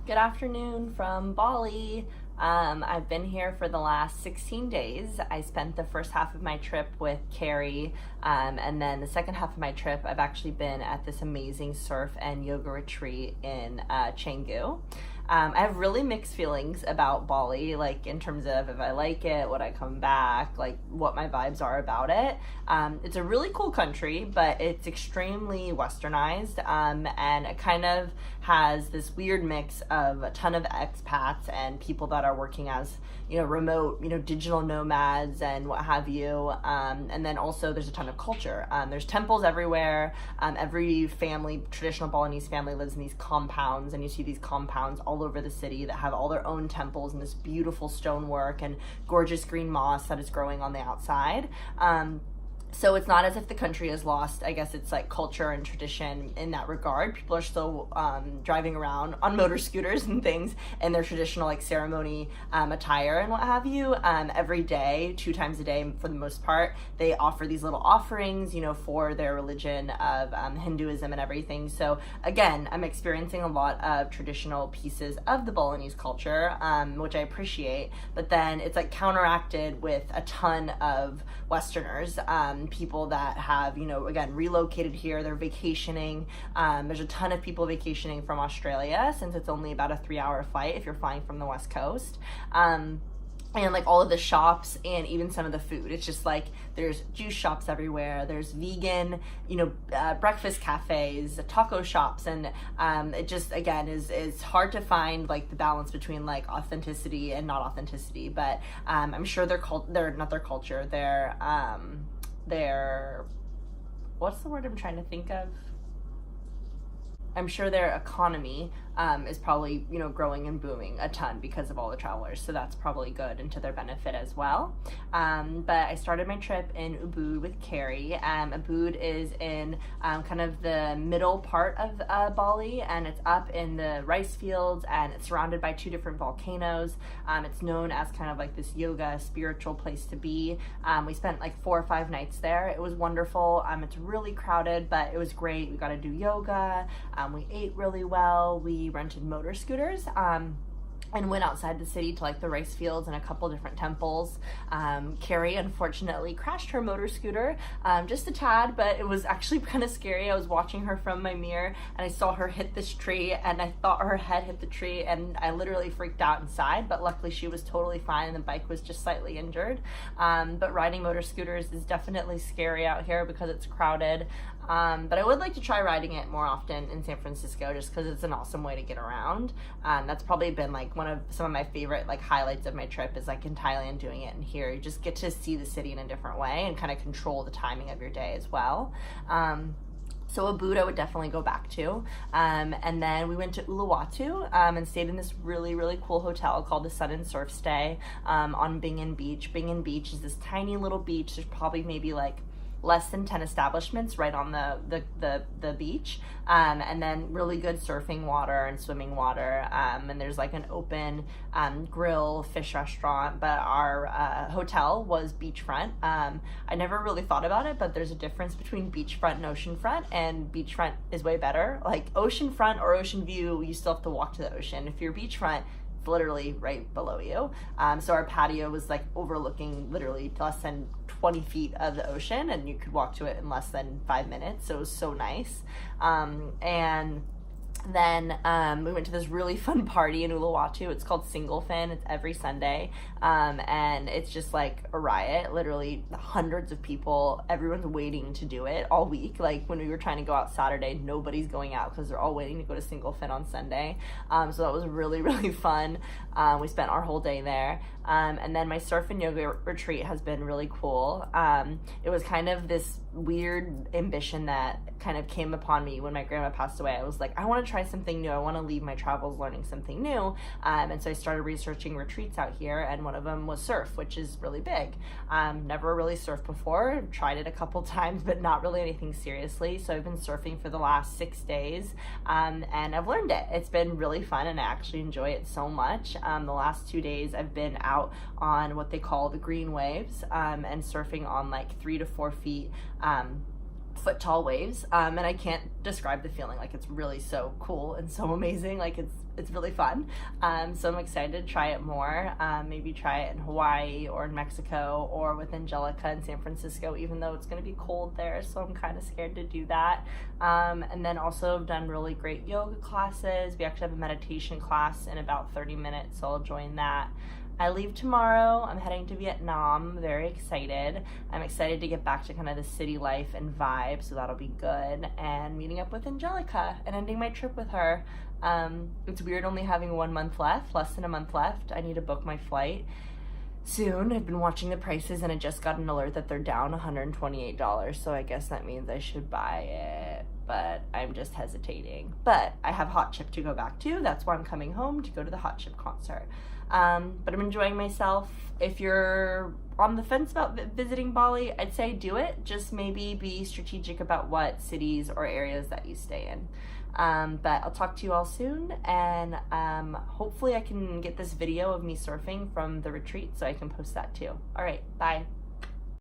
Good afternoon from Bali. I've been here for the last 16 days. I spent the first half of my trip with Carrie, and then the second half of my trip, I've actually been at this amazing surf and yoga retreat in Canggu. I have really mixed feelings about Bali, like in terms of if I like it, would I come back, like what my vibes are about it. It's a really cool country, but it's extremely westernized, and it kind of has this weird mix of a ton of expats and people that are working as, remote, digital nomads and what have you. And then also there's a ton of culture. There's temples everywhere. Every family, traditional Balinese family, lives in these compounds, and you see these compounds all over the city that have all their own temples and this beautiful stonework and gorgeous green moss that is growing on the outside. So it's not as if the country has lost, I guess, its like culture and tradition in that regard. People are still driving around on motor scooters and things in their traditional like ceremony attire and what have you. Every day, 2 times a day for the most part, they offer these little offerings, for their religion of Hinduism and everything. So again, I'm experiencing a lot of traditional pieces of the Balinese culture, which I appreciate. But then it's like counteracted with a ton of Westerners. People that have, again, relocated here, they're vacationing. There's a ton of people vacationing from Australia, since it's only about a 3-hour flight if you're flying from the West Coast. And like all of the shops and even some of the food, it's just like there's juice shops everywhere, there's vegan, breakfast cafes, taco shops, and it just, again, is hard to find like the balance between like authenticity and not authenticity. But I'm sure they're not their culture, their what's the word I'm trying to think of? I'm sure their economy is probably, growing and booming a ton because of all the travelers. So that's probably good and to their benefit as well. But I started my trip in Ubud with Carrie. Ubud is in kind of the middle part of Bali, and it's up in the rice fields, and it's surrounded by 2 different volcanoes. It's known as kind of like this yoga spiritual place to be. We spent like 4 or 5 nights there. It was wonderful. It's really crowded, but it was great. We got to do yoga. We ate really well. We rented motor scooters. And went outside the city to like the rice fields and a couple different temples. Carrie unfortunately crashed her motor scooter just a tad, but it was actually kind of scary. I was watching her from my mirror and I saw her hit this tree, and I thought her head hit the tree, and I literally freaked out inside, but luckily she was totally fine and the bike was just slightly injured. But riding motor scooters is definitely scary out here because it's crowded. But I would like to try riding it more often in San Francisco, just because it's an awesome way to get around. That's probably been like some of my favorite like highlights of my trip, is like in Thailand doing it, and here you just get to see the city in a different way and kind of control the timing of your day as well. So Ubud I would definitely go back to. And then we went to Uluwatu and stayed in this really, really cool hotel called the Sun and Surf Stay on Bingin Beach. Bingin Beach is this tiny little beach. There's probably maybe like less than 10 establishments right on the beach, and then really good surfing water and swimming water, and there's like an open grill fish restaurant. But our hotel was beachfront. I never really thought about it, but there's a difference between beachfront and oceanfront, and beachfront is way better. Like oceanfront or ocean view, you still have to walk to the ocean. If you're beachfront, literally right below you. So our patio was like overlooking literally less than 20 feet of the ocean, and you could walk to it in less than 5 minutes. So it was so nice. And then we went to this really fun party in Uluwatu. It's called Single Fin. It's every Sunday, and it's just like a riot. Literally hundreds of people. Everyone's waiting to do it all week. Like when we were trying to go out Saturday, nobody's going out because they're all waiting to go to Single Fin on Sunday. So that was really, really fun. We spent our whole day there. And then my surf and yoga retreat has been really cool. It was kind of this weird ambition that kind of came upon me when my grandma passed away. I was like, I want to try something new. I want to leave my travels learning something new. And so I started researching retreats out here, and one of them was surf, which is really big. Never really surfed before. Tried it a couple times, but not really anything seriously. So I've been surfing for the last 6 days, and I've learned it. It's been really fun, and I actually enjoy it so much. The last 2 days I've been out on what they call the green waves, and surfing on like 3 to 4 feet foot tall waves, and I can't describe the feeling. Like, it's really so cool and so amazing. Like, it's really fun. So I'm excited to try it more. Maybe try it in Hawaii or in Mexico or with Angelica in San Francisco, even though it's going to be cold there, so I'm kind of scared to do that. And then also I've done really great yoga classes. We actually have a meditation class in about 30 minutes, so I'll join that. I leave tomorrow. I'm heading to Vietnam. I'm very excited. I'm excited to get back to kind of the city life and vibe, so that'll be good. And meeting up with Angelica and ending my trip with her. It's weird only having 1 month left, less than a month left. I need to book my flight soon. I've been watching the prices and I just got an alert that they're down $128, so I guess that means I should buy it, but I'm just hesitating. But I have Hot Chip to go back to. That's why I'm coming home, to go to the Hot Chip concert. But I'm enjoying myself. If you're on the fence about visiting Bali, I'd say do it. Just maybe be strategic about what cities or areas that you stay in. But I'll talk to you all soon, and hopefully I can get this video of me surfing from the retreat so I can post that too. All right, bye.